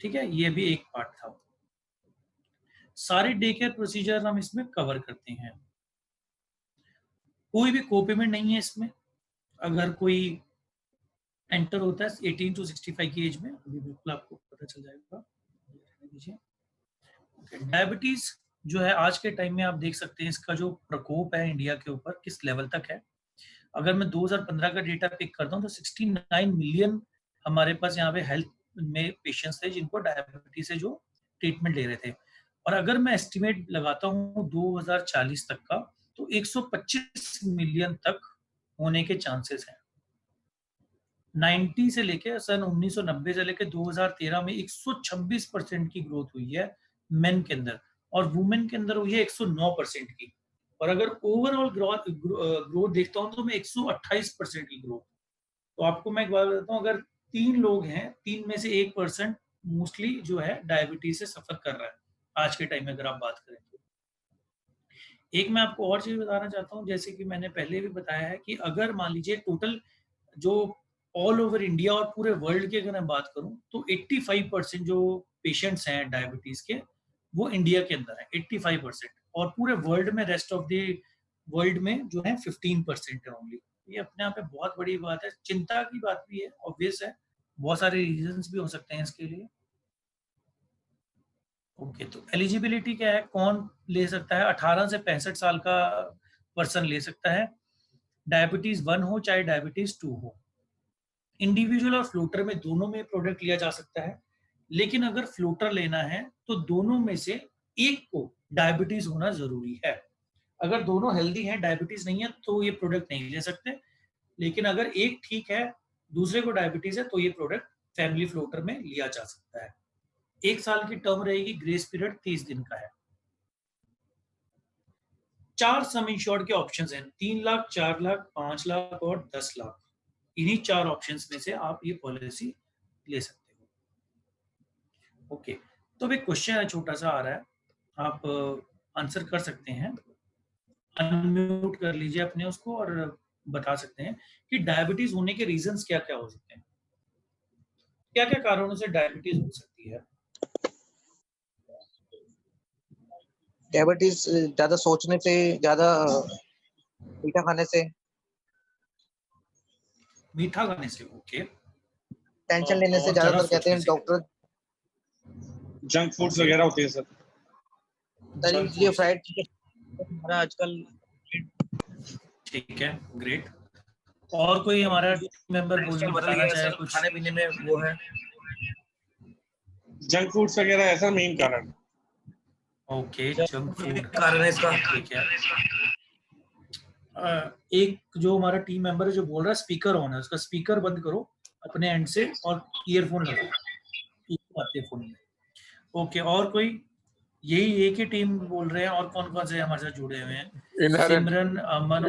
ठीक है, ये भी एक पार्ट था। सारे डे केयर प्रोसीजर हम इसमें कवर करते हैं। कोई भी कोपेमेंट नहीं है इसमें। अगर कोई एंटर होता है 18 टू 65 की एज में, अभी बिल्कुल आपको पता चल जाएगा। डायबिटीज जो है आज के टाइम में आप देख सकते हैं इसका जो प्रकोप है इंडिया के ऊपर किस लेवल तक है। अगर मैं 2015 का डेटा पिक करता हूँ तो 69 मिलियन हमारे पास यहाँ पे हेल्थ में पेशेंट्स थे जिनको डायबिटीज से जो ट्रीटमेंट ले रहे थे। और अगर मैं एस्टिमेट लगाता हूँ 2040 तक का, तो 125 मिलियन तक होने के चांसेस हैं। 90 से लेके सन 1990 से लेके 2013 में 126% की ग्रोथ हुई है मेन के अंदर, और वुमेन के अंदर हुई है 109% की। और अगर ओवरऑल ग्रोथ देखता हूँ तो मैं 128% की ग्रोथ। तो आपको मैं एक बात बताता हूँ, अगर 3 लोग हैं, 3 में से 1% मोस्टली जो है डायबिटीज से सफर कर रहा है आज के टाइम में, अगर आप बात करें तो। एक मैं आपको और चीज बताना चाहता हूँ, जैसे कि मैंने पहले भी बताया है कि अगर मान लीजिए टोटल जो ऑल ओवर इंडिया और पूरे वर्ल्ड की अगर मैं बात करूं तो 85% जो पेशेंट्स हैं डायबिटीज के वो इंडिया के अंदर है, 85%। और पूरे वर्ल्ड में, रेस्ट ऑफ द वर्ल्ड में जो है 15% है ओनली। ये अपने आप में बहुत बड़ी बात है, चिंता की बात भी है, ऑब्वियस है। बहुत सारे रीजंस भी हो सकते हैं इसके लिए। ओके, तो एलिजिबिलिटी क्या है, कौन ले सकता है? 18 से 65 साल का पर्सन ले सकता है, डायबिटीज 1 हो चाहे डायबिटीज 2 हो। इंडिविजुअल और फ्लोटर में दोनों में प्रोडक्ट लिया जा सकता है, लेकिन अगर फ्लोटर लेना है तो दोनों में से एक को डायबिटीज होना जरूरी है। अगर दोनों हेल्दी हैं, डायबिटीज नहीं है, तो ये प्रोडक्ट नहीं ले सकते। लेकिन अगर एक ठीक है, दूसरे को डायबिटीज है, तो ये प्रोडक्ट फैमिली फ्लोटर में लिया जा सकता है। 1 साल की टर्म रहेगी, ग्रेस पीरियड 30 दिन का है। 4 सम इंश्योर्ड के ऑप्शन हैं, 3 लाख, 4 लाख, 5 लाख और 10 लाख। इन्हीं 4 ऑप्शंस में से आप ये पॉलिसी ले सकते हो। ओके, तो अब एक क्वेश्चन है, छोटा सा आ रहा है, आप आंसर कर सकते हैं। अनम्यूट कर लीजिए अपने उसको और बता सकते हैं कि डायबिटीज होने के रीजंस क्या क्या हो सकते हैं, क्या क्या कारणों से डायबिटीज हो सकती है। डायबिटीज ज्यादा सोचने से, ज्यादा मीठा खाने से, मीठा खाने से। ओके, टेंशन लेने से, और ज्यादा ज्यादातर कहते सोचने हैं से। डॉक्टर। जंक फूड्स वगैरह होते हैं सर। तली जंक ये फूड से। फ्राइड चीजें हमारा आजकल। ठीक है, ग्रेट। और कोई हमारा मेंबर लाइफस्टाइल बदल बताना गया है चाहे सर, कुछ? खाने पीने में वो है। जंक फूड्स वगैरह ऐसा मेन कारण। ओके, जंक फूड कारण है इसका। ठीक है। एक जो हमारा टीम मेंबर है जो बोल रहा है स्पीकर ऑन है, उसका स्पीकर बंद करो अपने एंड से और ईयरफोन लगाओ, आते फोन में। ओके, और कोई? यही एक ही टीम बोल रहे हैं, और कौन कौन से हमारे साथ जुड़े हुए हैं? इनहेरेंट। सिमरन, अमन।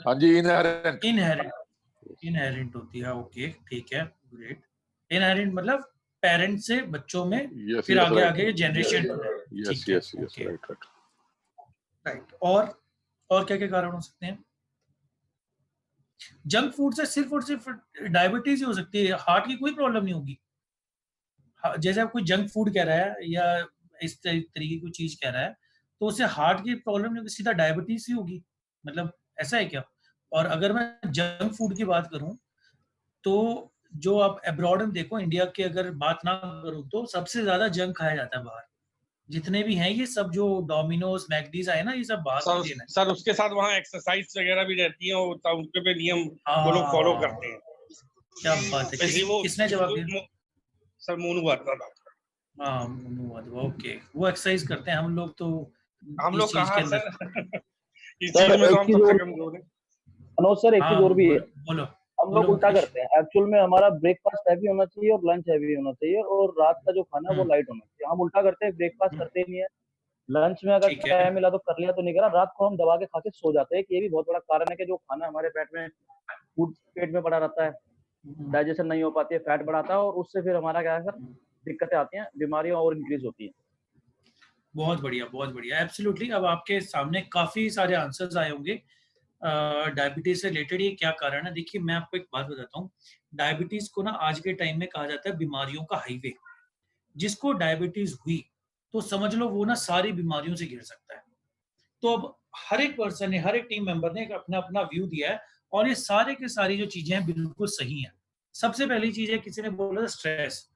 हाँ जी, इनहेरेंट। इनहेरेंट, इनहेरेंट होती है। ओके, ठीक है, ग्रेट। इनहेरेंट मतलब पेरेंट से बच्चों में, यस फिर यस आगे राइट। आगे जनरेशन टू। यस ठीक है, yes yes okay, right right. Right. और क्या क्या कारण हो सकते हैं? जंक फूड से सिर्फ और सिर्फ डायबिटीज ही हो सकती है, हार्ट की कोई प्रॉब्लम नहीं होगी। जैसे आप कोई जंक फूड कह रहा है या इस तरीके की कोई चीज कह रहा है, तो उससे हार्ट की प्रॉब्लम नहीं होगी, सीधा डायबिटीज ही होगी। मतलब ऐसा है क्या? और अगर मैं जंक फूड की बात करूं तो जो आप अब्रॉड में देखो, इंडिया की अगर बात ना करूं तो सबसे ज्यादा जंक खाया जाता है बाहर। जितने भी हैं ये सब, जो डोमिनोज, मैकडीज आए ना, ये सब बाहर सर की देन है। सर उसके साथ वहाँ एक्सरसाइज वगैरह भी रहती है और तब उनके पे नियम वो लोग फॉलो करते हैं। क्या बात है, किसने जवाब दिया? सर मोनू बात। हाँ, ओके, वो एक्सरसाइज करते हैं, हम लोग तो हम इस लोग चीज के कहाँ अंदर। सर, इस सर चीज में तो एक हम चीज सबसे और, कमजोर हैं। मनोज सर एक चीज हाँ, और भी है। बोलो हम लोग बोलो उल्टा मुकेश। करते हैं, एक्चुअल में हमारा ब्रेकफास्ट हैवी होना चाहिए और लंच हैवी होना चाहिए, और रात का जो खाना है वो लाइट होना चाहिए। हम उल्टा करते हैं, ब्रेकफास्ट करते ही नहीं है, लंच में अगर ठीक है, टाइम मिला तो कर लिया, तो नहीं करा, रात को हम दबा के खा के सो जाते हैं। कि ये भी बहुत बड़ा कारण है कि जो खाना हमारे पेट में पड़ा रहता है, डाइजेशन नहीं हो पाती है, फैट बढ़ाता है, और उससे फिर हमारा क्या है सर, दिक्कतें आती हैं, बीमारियां और इंक्रीज होती हैं। बहुत बढ़िया, बहुत बढ़िया, एब्सोल्युटली। अब आपके सामने काफी सारे आंसर्स आए होंगे डायबिटीज से रिलेटेड। ये क्या कारण है? देखिए, मैं आपको एक बात बताता हूँ। डायबिटीज को ना आज के टाइम में कहा जाता है बीमारियों का हाईवे। जिसको डायबिटीज हुई तो समझ लो वो ना सारी बीमारियों से घिर सकता है। तो अब हर एक पर्सन ने, हर एक टीम मेंबर ने एक अपना अपना व्यू दिया है और ये सारे के सारी जो चीजें हैं बिल्कुल सही हैं। सबसे पहली चीज है, किसी ने बोला स्ट्रेस,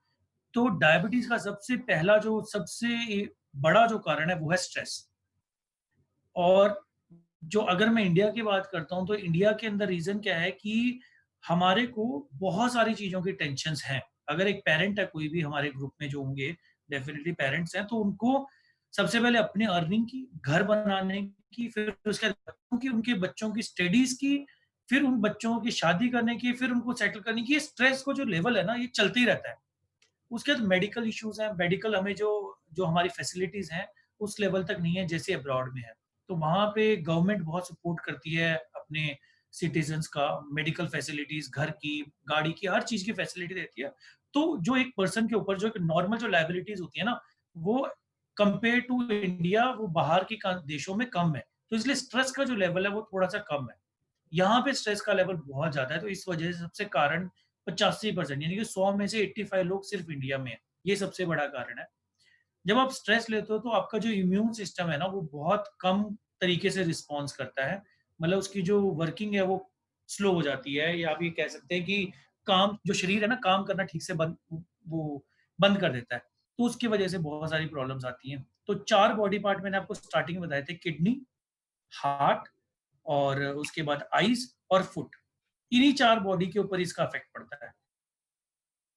तो डायबिटीज का सबसे पहला जो सबसे बड़ा जो कारण है वो है स्ट्रेस। और जो अगर मैं इंडिया की बात करता हूँ तो इंडिया के अंदर रीजन क्या है कि हमारे को बहुत सारी चीजों की टेंशन्स हैं। अगर एक पेरेंट है कोई भी हमारे ग्रुप में जो होंगे, डेफिनेटली पेरेंट्स हैं, तो उनको सबसे पहले अपने अर्निंग की, घर बनाने की, फिर उसके बाद उनके बच्चों की स्टडीज की, फिर उन बच्चों की शादी करने की, फिर उनको सेटल करने की, ये स्ट्रेस को जो लेवल है ना ये चलते ही रहता है। उसके बाद मेडिकल इश्यूज हैं, मेडिकल हमें जो जो हमारी फैसिलिटीज हैं उस लेवल तक नहीं है जैसे अब्रॉड में है। तो वहाँ पे गवर्नमेंट बहुत सपोर्ट करती है अपने सिटीजन्स का, मेडिकल फैसिलिटीज, घर की, गाड़ी की, हर चीज की फैसिलिटी देती है। तो जो एक पर्सन के ऊपर जो एक नॉर्मल जो लाइबिलिटीज होती है ना, वो कंपेयर टू इंडिया वो बाहर के देशों में कम है। तो इसलिए स्ट्रेस का जो लेवल है वो थोड़ा सा कम है। यहाँ पे स्ट्रेस का लेवल बहुत ज्यादा है, तो इस वजह से सबसे कारण 85% यानी कि 100 में से 85 लोग सिर्फ इंडिया में है। ये सबसे बड़ा कारण है। जब आप स्ट्रेस लेते हो तो आपका जो इम्यून सिस्टम है ना वो बहुत कम तरीके से रिस्पॉन्स करता है। मतलब उसकी जो वर्किंग है वो स्लो हो जाती है, या आप ये कह सकते हैं कि काम जो शरीर है ना काम करना ठीक से वो बंद कर देता है। तो उसकी वजह से बहुत सारी प्रॉब्लम्स आती हैं। तो 4 बॉडी पार्ट मैंने आपको स्टार्टिंग में बताए थे, किडनी, हार्ट और उसके बाद आईज और फुट। इन्हीं 4 बॉडी के ऊपर इसका इफेक्ट पड़ता है।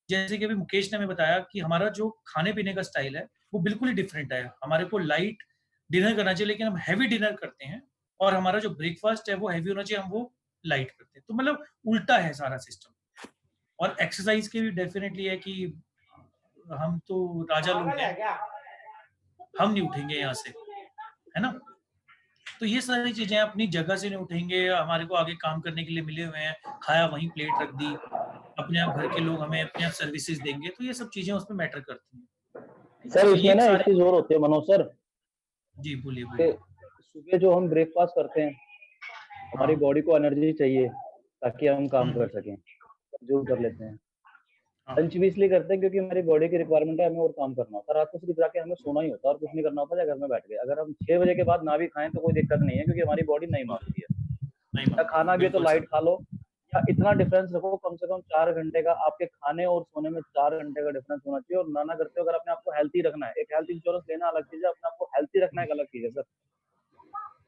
जैसे कि अभी मुकेश ने हमें बताया कि हमारा जो खाने-पीने का स्टाइल है, वो बिल्कुल ही डिफरेंट है। हमारे को लाइट डिनर करना चाहिए, लेकिन हम हेवी डिनर करते हैं, और हमारा जो ब्रेकफास्ट है वो हेवी होना चाहिए, हम वो लाइट करते हैं। तो मतलब उल्टा है सारा सिस्टम। और एक्सरसाइज के भी डेफिनेटली है कि हम तो राजा लोग हैं, हम नहीं उठेंगे यहाँ से, है ना? तो ये सारी चीजें अपनी जगह से नहीं उठेंगे, हमारे को आगे काम करने के लिए मिले हुए हैं, खाया वहीं प्लेट रख दी, अपने आप घर के लोग हमें अपने आप सर्विसेज देंगे, तो ये सब चीजें उसमें मैटर करती हैं। सर तो इसमें ये ना एक सारे, चीज और होती है मनोज सर, जी बोलिए कि बोलिए। सुबह जो हम ब्रेकफास्ट करते हैं, हमारी हाँ, बॉडी को एनर्जी चाहिए ताकि हम काम कर हम्म, सकें, जो कर लेते हैं। हाँ, लंच भी इसलिए करते हैं क्योंकि हमारी बॉडी की रिक्वायरमेंट है, हमें और काम करना होता है। रात को सिर्फ जाके हमें सोना ही होता है और कुछ नहीं करना होता, या घर में बैठ गए। अगर हम 6 बजे के बाद ना भी खाएं तो कोई दिक्कत नहीं है, क्योंकि हमारी बॉडी नहीं मांगती है। नहीं या मानती खाना है, भी है तो बिल्कुल लाइट सर। खा लो, या इतना डिफरेंस रखो कम से कम 4 घंटे का। आपके खाने और सोने में 4 घंटे का डिफरेंस होना चाहिए। और ना करते हो, अगर अपने आपको हेल्थी रखना है, एक हेल्थ इंश्योरेंस लेना अलग चीज है, अपने आपको हेल्थी रखना एक अलग चीज है सर।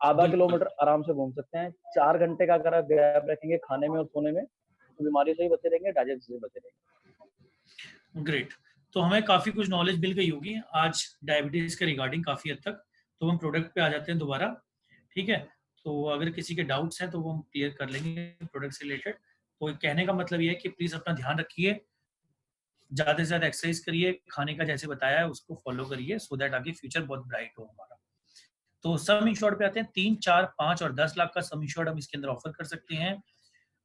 आधा बिल्कुल किलोमीटर आराम से घूम सकते हैं। 4 घंटे का अगर आप गैप रखेंगे खाने में और सोने में, तो बीमारी से ही बचे रहेंगे, डाइजेस्ट से बचे रहेंगे। ग्रेट। तो हमें काफी कुछ नॉलेज मिल गई होगी आज डायबिटीज के रिगार्डिंग काफी हद तक। तो हम प्रोडक्ट पे आ जाते हैं दोबारा, ठीक है? तो अगर किसी के डाउट्स हैं तो वो हम क्लियर कर लेंगे प्रोडक्ट से रिलेटेड। तो कहने का मतलब ये है कि प्लीज अपना ध्यान रखिए, ज्यादा से ज्यादा एक्सरसाइज करिए, खाने का जैसे बताया है उसको फॉलो करिए, सो दैट आगे फ्यूचर बहुत ब्राइट हो हमारा। तो सम इंश्योर्ड पे आते हैं। 3, 4, 5 और 10 लाख का सम इंश्योर्ड हम इसके अंदर ऑफर कर सकते हैं।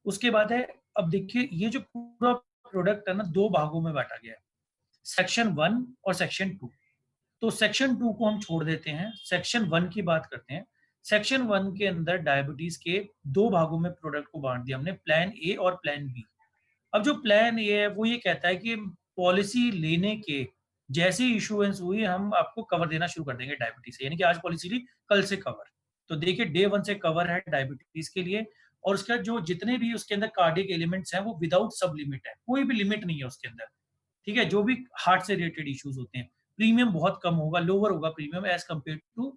उसके बाद है, अब देखिए ये जो पूरा प्रोडक्ट है ना 2 भागों में बांटा गया है, सेक्शन 1 और सेक्शन 2। तो सेक्शन 2 को हम छोड़ देते हैं, सेक्शन 1 की बात करते हैं। सेक्शन 1 के अंदर डायबिटीज के 2 भागों में प्रोडक्ट को बांट दिया हमने, प्लान ए और प्लान बी। अब जो प्लान ए है वो ये कहता है कि पॉलिसी लेने के जैसे इशुएंस हुई हम आपको कवर देना शुरू कर देंगे डायबिटीज से, यानी कि आज पॉलिसी ली कल से कवर। तो देखिए डे 1 से कवर है डायबिटीज के लिए। और उसका जो जितने भी उसके अंदर कार्डियक एलिमेंट्स हैं वो विदाउट सब लिमिट है, कोई भी लिमिट नहीं है उसके अंदर, ठीक है? जो भी हार्ट से रिलेटेड इश्यूज होते हैं, प्रीमियम बहुत कम होगा, लोअर होगा premium as compared to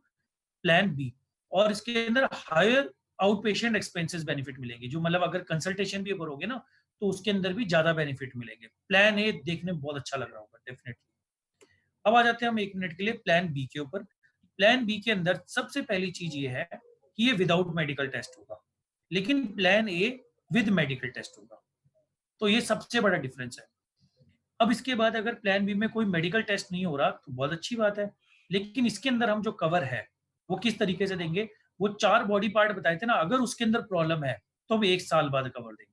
plan B. और इसके अंदर higher out patient expenses benefit मिलेंगे, जो मतलब अगर कंसल्टेशन भी करोगे ना तो उसके अंदर भी ज्यादा बेनिफिट मिलेंगे। प्लान ए देखने में बहुत अच्छा लग रहा होगा डेफिनेटली। अब आ जाते हैं हम 1 मिनट के लिए प्लान बी के ऊपर। प्लान बी के अंदर सबसे पहली चीज ये है कि ये विदाउट मेडिकल टेस्ट होगा, लेकिन plan A with medical test होगा। तो ये सबसे बड़ा डिफरेंस है। अब इसके बाद अगर प्लान बी में कोई मेडिकल टेस्ट नहीं हो रहा तो बहुत अच्छी बात है, लेकिन इसके अंदर हम जो कवर है वो किस तरीके से देंगे? वो 4 बॉडी पार्ट बताए थे ना, अगर उसके अंदर प्रॉब्लम है तो हम 1 साल बाद कवर देंगे।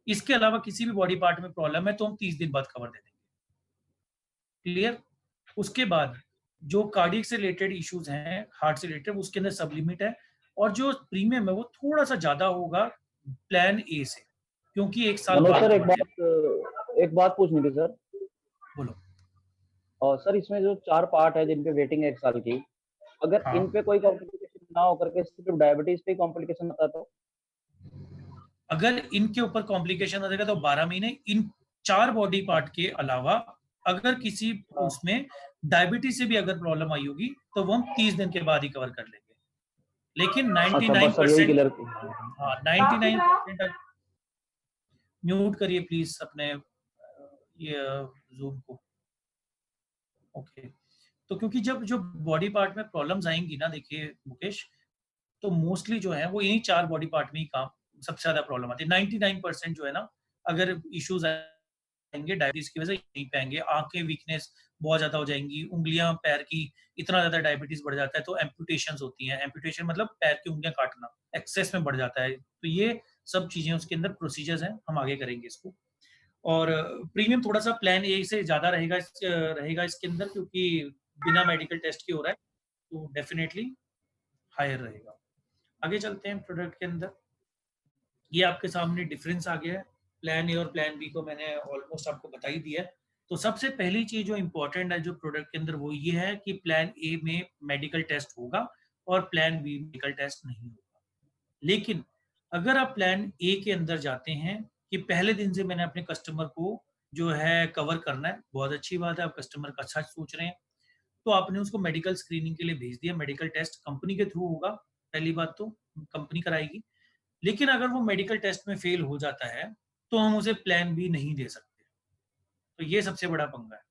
इसके अलावा किसी भी बॉडी पार्ट में प्रॉब्लम है तो हम 30 दिन बाद कवर दे देंगे। क्लियर? उसके बाद जो कार्डियक से रिलेटेड इश्यूज हैं, हार्ट से रिलेटेड, उसके अंदर सब लिमिट है। और जो प्रीमियम है वो थोड़ा सा ज्यादा होगा प्लान ए से, क्योंकि 1 साल मनोज बाद सर कवर दिया। एक बात पूछनी थी सर। बोलो। और सर इसमें जो 4 पार्ट है जिन पे वेटिंग है 1 साल की, अगर हाँ। इन पे कोई कॉम्प्लिकेशन ना होकर के सिर्फ डायबिटीज पे कॉम्प्लिकेशन आता तो? अगर इनके ऊपर कॉम्प्लिकेशन आ जाएगा तो 12 महीने, इन 4 बॉडी पार्ट के अलावा अगर किसी हाँ। उसमें डायबिटीज से भी अगर प्रॉब्लम आई होगी तो वो हम 30 दिन के बाद ही कवर कर लेंगे। लेकिन अच्छा बस सर यही 99% क्लियर। हाँ 99% म्यूट करिए प्लीज अपने ये जूम को। ओके, तो क्योंकि जब जो बॉडी पार्ट में प्रॉब्लम्स आएंगी ना, देखिए मुकेश, तो मोस्टली जो है वो यही 4 बॉडी पार्ट में ही काम सबसे ज्यादा प्रॉब्लम आती है। 99% जो है ना, अगर इश्यूज आएंगे डायबिटीज की वजह से यहीं पे आएंगे। आंखें वीकनेस बहुत ज्यादा हो जाएंगी, उंगलियां पैर की इतना ज्यादा डायबिटीज बढ़ जाता है तो एम्पुटेशंस होती हैं। एम्पुटेशन मतलब पैर की उंगलियां काटना एक्सेस में बढ़ जाता है। तो ये सब चीजें उसके अंदर प्रोसीजर्स हैं, हम आगे करेंगे इसको। और प्रीमियम थोड़ा सा प्लान ए से ज्यादा रहेगा इसके अंदर, क्योंकि बिना मेडिकल टेस्ट के हो रहा है, तो डेफिनेटली हायर रहेगा। आगे चलते हैं प्रोडक्ट के अंदर। ये आपके सामने डिफरेंस आ गया है। प्लान ए और प्लान बी को मैंने ऑलमोस्ट आपको बता ही दिया है। तो सबसे पहली चीज जो इंपॉर्टेंट है जो प्रोडक्ट के अंदर, वो ये है कि प्लान ए में मेडिकल टेस्ट होगा और प्लान बी मेडिकल टेस्ट नहीं होगा। लेकिन अगर आप प्लान ए के अंदर जाते हैं कि पहले दिन से मैंने अपने कस्टमर को जो है कवर करना है, बहुत अच्छी बात है, आप कस्टमर का अच्छा सोच रहे हैं, तो आपने उसको मेडिकल स्क्रीनिंग के लिए भेज दिया। मेडिकल टेस्ट कंपनी के थ्रू होगा, पहली बात तो कंपनी कराएगी। लेकिन अगर वो मेडिकल टेस्ट में फेल हो जाता है तो हम उसे प्लान बी नहीं दे सकते। तो ये सबसे बड़ा पंगा है।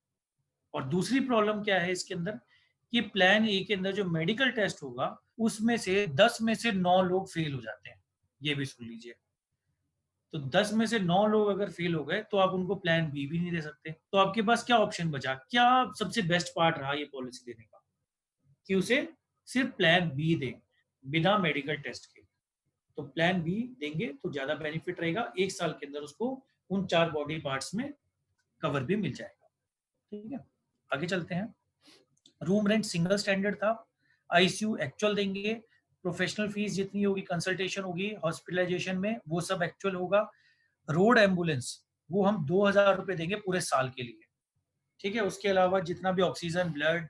और दूसरी प्रॉब्लम क्या है इसके अंदर, कि प्लान ए के अंदर जो मेडिकल टेस्ट होगा उसमें से 10 में से 9 लोग फेल हो जाते हैं। ये भी सुन लीजिए। तो 10 में से 9 लोग अगर फेल हो गए तो आप उनको प्लान बी भी नहीं दे सकते। तो आपके पास क्या ऑप्शन बचा, क्या सबसे बेस्ट पार्ट रहा ये पॉलिसी देने का, कि उसे सिर्फ प्लान बी दें बिना मेडिकल टेस्ट के। तो प्लान बी देंगे तो ज्यादा बेनिफिट रहेगा। 1 साल के अंदर उसको उन 4 बॉडी पार्ट्स में कवर भी मिल जाएगा। ठीक है, आगे चलते हैं। रूम रेंट सिंगल स्टैंडर्ड था, आईसीयू एक्चुअल देंगे, प्रोफेशनल फीस जितनी होगी, कंसल्टेशन होगी हॉस्पिटलाइजेशन में, वो सब एक्चुअल होगा। रोड एम्बुलेंस वो हम 2000 रुपए देंगे पूरे साल के लिए। ठीक है, उसके अलावा जितना भी ऑक्सीजन, ब्लड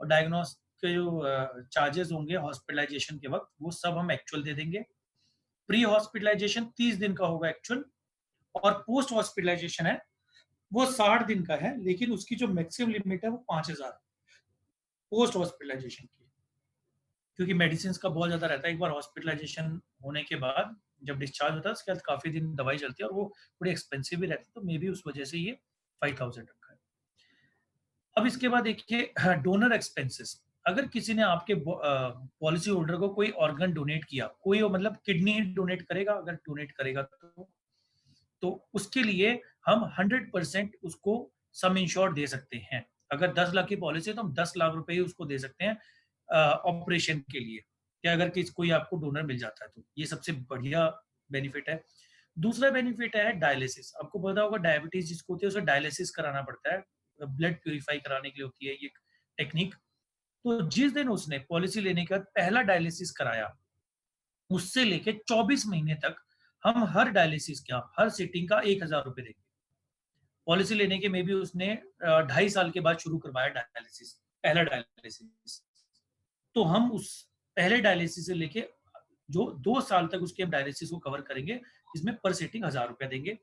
और डायग्नोस के जो चार्जेस होंगे हॉस्पिटलाइजेशन के वक्त, वो सब हम एक्चुअल दे देंगे। प्री हॉस्पिटलाइजेशन 30 दिन का होगा एक्चुअल, और पोस्ट हॉस्पिटलाइजेशन है वो 60 दिन का है, लेकिन उसकी जो मैक्सिमम लिमिट है वो 5000 पोस्ट हॉस्पिटलाइजेशन की, क्योंकि मेडिसिन का बहुत ज्यादा रहता है। एक बार हॉस्पिटलाइजेशन होने के बाद जब डिस्चार्ज होता है उसके बाद काफी दिन दवाई चलती है और वो थोड़ी एक्सपेंसिव भी रहती है, तो मे बी उस वजह से ये 5000 रखा है। अब इसके बाद देखिए डोनर एक्सपेंसेस। अगर किसी ने आपके पॉलिसी होल्डर को कोई ऑर्गन डोनेट किया, कोई मतलब किडनी डोनेट करेगा, अगर डोनेट करेगा तो उसके लिए हम 100% उसको सम इंश्योर्ड दे सकते हैं। अगर 10 लाख की पॉलिसी है तो हम 10 लाख रुपए ही उसको दे सकते हैं ऑपरेशन के लिए, या अगर कोई आपको डोनर मिल जाता है तो ये सबसे बढ़िया बेनिफिट है। दूसरा बेनिफिट है डायलिसिस। आपको पता होगा डायबिटीज जिसको होती है उसे डायलिसिस कराना पड़ता है, ब्लड प्यूरिफाई कराने के लिए होती है ये टेक्निक। तो जिस दिन उसने पॉलिसी लेने के बाद पहला डायलिसिस कराया, उससे लेके 24 महीने तक हम हर डायलिसिस का, हर सिटिंग का 1000 रुपए देंगे। पॉलिसी लेने के में भी उसने 2.5 साल के बाद शुरू करवाया डायलिसिस, पहला डायलिसिस, तो हम उस पहले डायलिसिस से लेके जो 2 साल तक उसके हम डायलिसिस को कवर करेंगे, इसमें पर सिटिंग 1000 रुपए देंगे।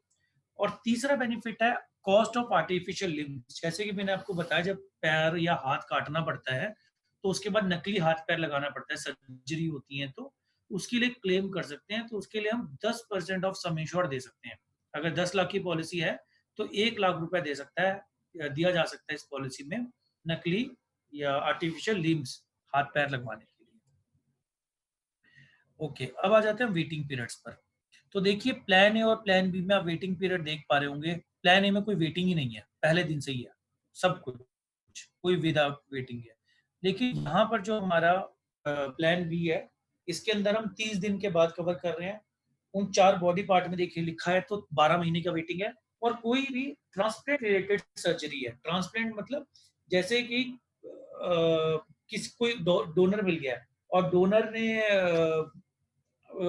और तीसरा बेनिफिट है कॉस्ट ऑफ आर्टिफिशियल लिम्स। जैसे कि मैंने आपको बताया, जब पैर या हाथ काटना पड़ता है तो उसके बाद नकली हाथ पैर लगाना पड़ता है, सर्जरी होती है, तो उसके लिए क्लेम कर सकते हैं। तो उसके लिए हम 10% ऑफ सम इंश्योर्ड दे सकते हैं। अगर 10 लाख की पॉलिसी है तो 1 लाख रुपए दे सकता है, दिया जा सकता है इस पॉलिसी में, नकली या आर्टिफिशियल लिम्स हाथ पैर लगवाने के लिए। ओके, अब आ जाते हैं वेटिंग पीरियड्स पर। तो देखिए प्लान ए और प्लान बी में आप वेटिंग पीरियड देख पा रहे होंगे। प्लान ए में कोई वेटिंग ही नहीं है, पहले दिन से ही है सब कुछ, कोई विदाउट वेटिंग है। लेकिन यहाँ पर जो हमारा प्लान बी है, इसके अंदर हम 30 दिन के बाद कवर कर रहे हैं। उन 4 बॉडी पार्ट में देखिए लिखा है तो 12 महीने का वेटिंग है। और कोई भी ट्रांसप्लांट रिलेटेड सर्जरी है, ट्रांसप्लांट मतलब जैसे कि किसी कोई डोनर मिल गया और डोनर ने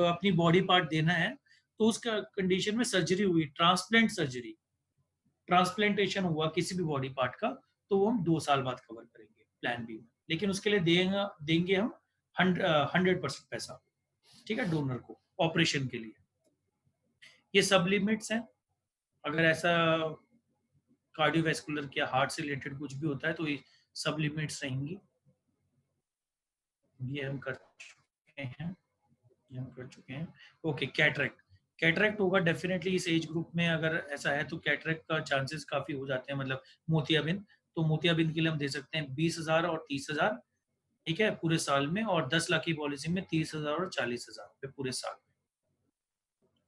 अपनी बॉडी पार्ट देना है, तो उसका कंडीशन में सर्जरी हुई, ट्रांसप्लांट सर्जरी, ट्रांसप्लांटेशन हुआ किसी भी बॉडी पार्ट का, तो वो हम 2 साल बाद कवर करेंगे प्लान बी में, लेकिन उसके लिए देंगे हम 100% पैसा, ठीक है, डोनर को ऑपरेशन के लिए। ये सब लिमिट्स हैं। अगर ऐसा कार्डियोवैस्कुलर या हार्ट से रिलेटेड कुछ भी होता है तो ये सब लिमिट्स रहेंगी। ये हम कर चुके हैं, ये हम कर चुके हैं। ओके, कैटरेक्ट होगा डेफिनेटली इस एज ग्रुप में। अगर ऐसा है तो कैटरेक्ट का चांसेस काफी हो जाते हैं, मतलब मोतियाबिंद। तो मोतियाबिंद के लिए हम दे सकते हैं 20,000 और 30,000, ठीक है, पूरे साल में, और 10 लाख की पॉलिसी में 30,000 और 40,000 रुपए पूरे साल में।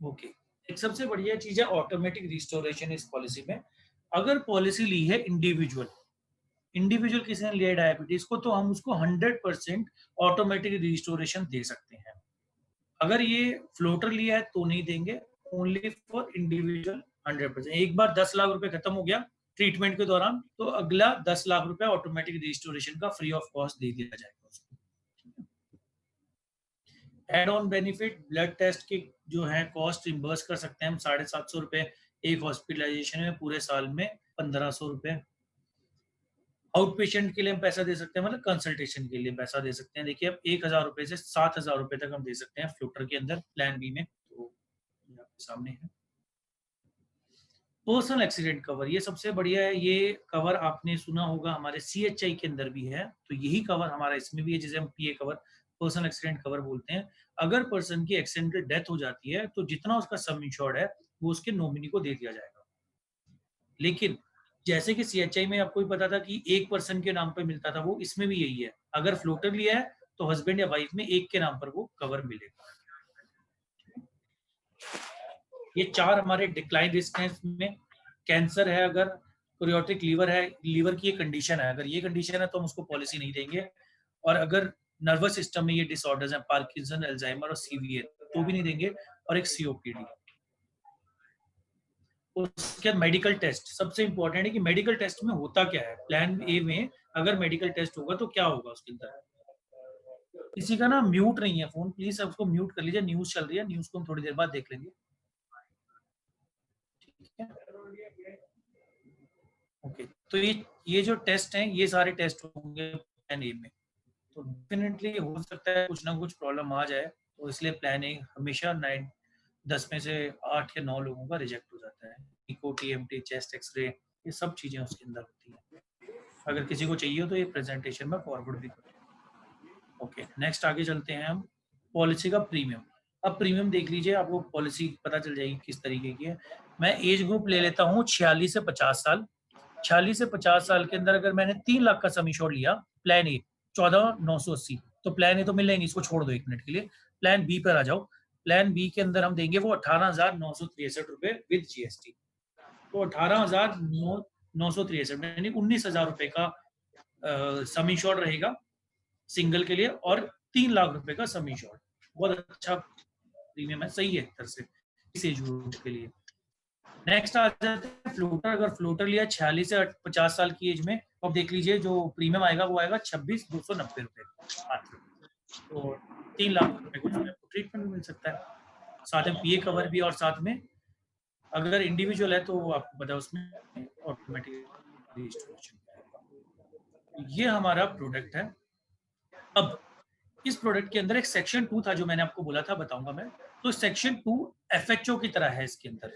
ओके, एक सबसे बढ़िया चीज है ऑटोमेटिक रिस्टोरेशन इस पॉलिसी में। अगर पॉलिसी ली है इंडिविजुअल किसी ने लिया डायबिटीज को, तो हम उसको 100% ऑटोमेटिक रिस्टोरेशन दे सकते हैं। अगर ये फ्लोटर लिया है तो नहीं देंगे, ओनली फॉर इंडिविजुअल 100%। एक बार 10 लाख रुपए खत्म हो गया ट्रीटमेंट के दौरान, तो अगला 10 लाख रुपए ऑटोमेटिक रिस्टोरेशन का फ्री ऑफ कॉस्ट दे दिया जाएगा उसको। Add on benefit, blood test की जो है कॉस्ट रिम्बर्स कर सकते हैं हम 750 रुपए एक हॉस्पिटलाइजेशन में, पूरे साल में 1500 रुपए। आउट पेशेंट के लिए हम पैसा दे सकते हैं, मतलब कंसल्टेशन के लिए पैसा दे सकते हैं। देखिए अब 1,000 रुपए से 7,000 रुपए तक हम दे सकते हैं फ्लोटर के अंदर प्लान बी में। तो ये आपके सामने है। पर्सनल एक्सीडेंट कवर, ये सबसे बढ़िया है। ये कवर आपने सुना होगा हमारे CHI के अंदर भी है, तो यही कवर हमारा इसमें भी है, जिसे हम PA cover, personal accident cover बोलते हैं। अगर पर्सन की एक्सीडेंटल डेथ हो जाती है तो जितना उसका सम इंश्योर्ड है वो उसके नॉमिनी को दे दिया जाएगा। लेकिन जैसे कि CHI में आपको भी पता था कि एक पर्सन के नाम पर मिलता था, वो इसमें भी यही है। अगर फ्लोटर लिया है तो हस्बैंड या वाइफ में एक के नाम पर वो कवर मिलेगा। ये 4 हमारे डिक्लाइन रिस्क हैं। इसमें कैंसर है, अगर कोरियोटिक लीवर है, लीवर की ये कंडीशन है, अगर ये कंडीशन है तो हम उसको पॉलिसी नहीं देंगे। और अगर नर्वस सिस्टम में ये डिसऑर्डर्स हैं, पार्किंसन, अल्जाइमर और CVA, तो भी नहीं देंगे। और एक COPD। उसके बाद मेडिकल टेस्ट सबसे इंपॉर्टेंट है कि मेडिकल टेस्ट में होता क्या है। प्लान ए में अगर मेडिकल टेस्ट होगा तो क्या होगा उसके अंदर। किसी का ना म्यूट नहीं है फोन, प्लीज उसको म्यूट कर लीजिए। न्यूज चल रही है, न्यूज को हम थोड़ी देर बाद देख लेंगे, ठीक है। ओके, तो ये जो टेस्ट हैं, ये सारे टेस्ट होंगे प्लान ए में। तो डेफिनेटली हो सकता है कुछ ना कुछ प्रॉब्लम आ जाए, तो इसलिए प्लान ए हमेशा 10 में से 8 या 9 लोगों का रिजेक्ट हो जाता है। इको, TMT, चेस्ट एक्सरे, ये सब चीजें उसके अंदर होती हैं। अगर किसी को चाहिए हो तो ये प्रेजेंटेशन में फॉरवर्ड भी करें। ओके, नेक्स्ट आगे चलते हैं हम। पॉलिसी का प्रीमियम। अब प्रीमियम देख लीजिए, आपको पॉलिसी पता चल जाएगी किस तरीके की है। मैं एज ग्रुप ले लेता हूँ 46 से 50 साल। 46 से 50 साल के अंदर अगर मैंने 3 लाख का सम इंश्योर्ड लिया, प्लान ए 14,980, तो प्लान ए तो मिल नहीं, इसको छोड़ दो एक मिनट के लिए। प्लान बी पर आ जाओ। प्लान बी के अंदर हम देंगे वो 18,963 रुपए विद GST। तो 18,963 यानी 19,000 रुपए का सम इंश्योर्ड रहेगा सिंगल के लिए, और 3 लाख रुपए का सम इंश्योर्ड। बहुत अच्छा प्रीमियम है, सही है एक तरह से इस एज ग्रुप के लिए। नेक्स्ट आ जाते हैं फ्लोटर। अगर फ्लोटर लिया 46 से 50 साल की एज में, तो अब देख लीजिए जो प्रीमियम आएगा वो आएगा 26,290 रुपए। तो 3 लाख रुपए को ट्रीटमेंट मिल सकता है, साथ में PA कवर भी, और साथ में अगर इंडिविजुअल है तो आपको पता है उसमें ऑटोमेटिक रिस्टोरेशन। ये हमारा प्रोडक्ट है। अब इस प्रोडक्ट के अंदर एक सेक्शन 2 था जो मैंने आपको बोला था, बताऊंगा मैं। तो सेक्शन 2 FHO की तरह है। इसके अंदर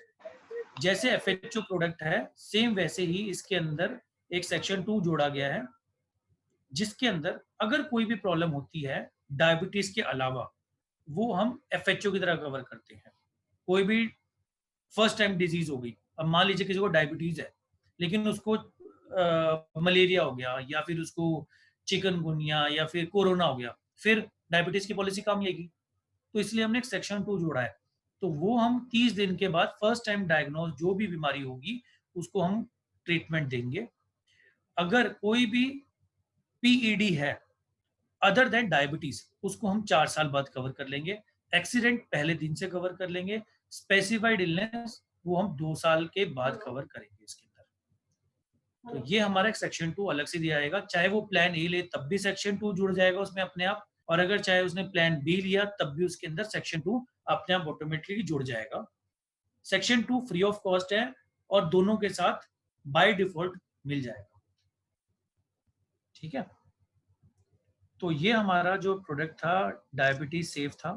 जैसे FHO प्रोडक्ट है, सेम वैसे ही इसके अंदर एक सेक्शन 2 जोड़ा गया है, जिसके अंदर अगर कोई भी प्रॉब्लम होती है डायबिटीज के अलावा, वो हम FHO की तरह कवर करते हैं। कोई भी फर्स्ट टाइम डिजीज हो गई, अब मान लीजिए किसी को डायबिटीज है लेकिन उसको मलेरिया हो गया, या फिर उसको चिकनगुनिया, या फिर कोरोना हो गया, फिर डायबिटीज की पॉलिसी काम लेगी। तो इसलिए हमने एक सेक्शन 2 जोड़ा है। तो वो हम 30 दिन के बाद फर्स्ट टाइम डायग्नोज जो भी बीमारी होगी उसको हम ट्रीटमेंट देंगे। अगर कोई भी PED है अदर देन डायबिटीज, उसको हम 4 साल बाद कवर कर लेंगे। एक्सीडेंट पहले दिन से कवर कर लेंगे। स्पेसिफाइड इलनेस वो हम 2 साल के बाद कवर करेंगे इसके अंदर। तो ये हमारा एक सेक्शन 2 अलग से दिया जाएगा। चाहे वो प्लान ए ले तब भी सेक्शन 2 जुड़ जाएगा उसमें अपने आप, और अगर चाहे उसने प्लान बी लिया तब भी उसके अंदर सेक्शन 2 अपने आप ऑटोमेटिकली जुड़ जाएगा। सेक्शन 2 फ्री ऑफ कॉस्ट है और दोनों के साथ बाय डिफॉल्ट मिल जाएगा। ठीक है, तो ये हमारा जो प्रोडक्ट था डायबिटीज सेफ था।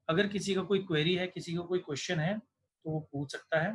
अगर किसी का कोई क्वेरी है, किसी का कोई क्वेश्चन है तो वो पूछ सकता है।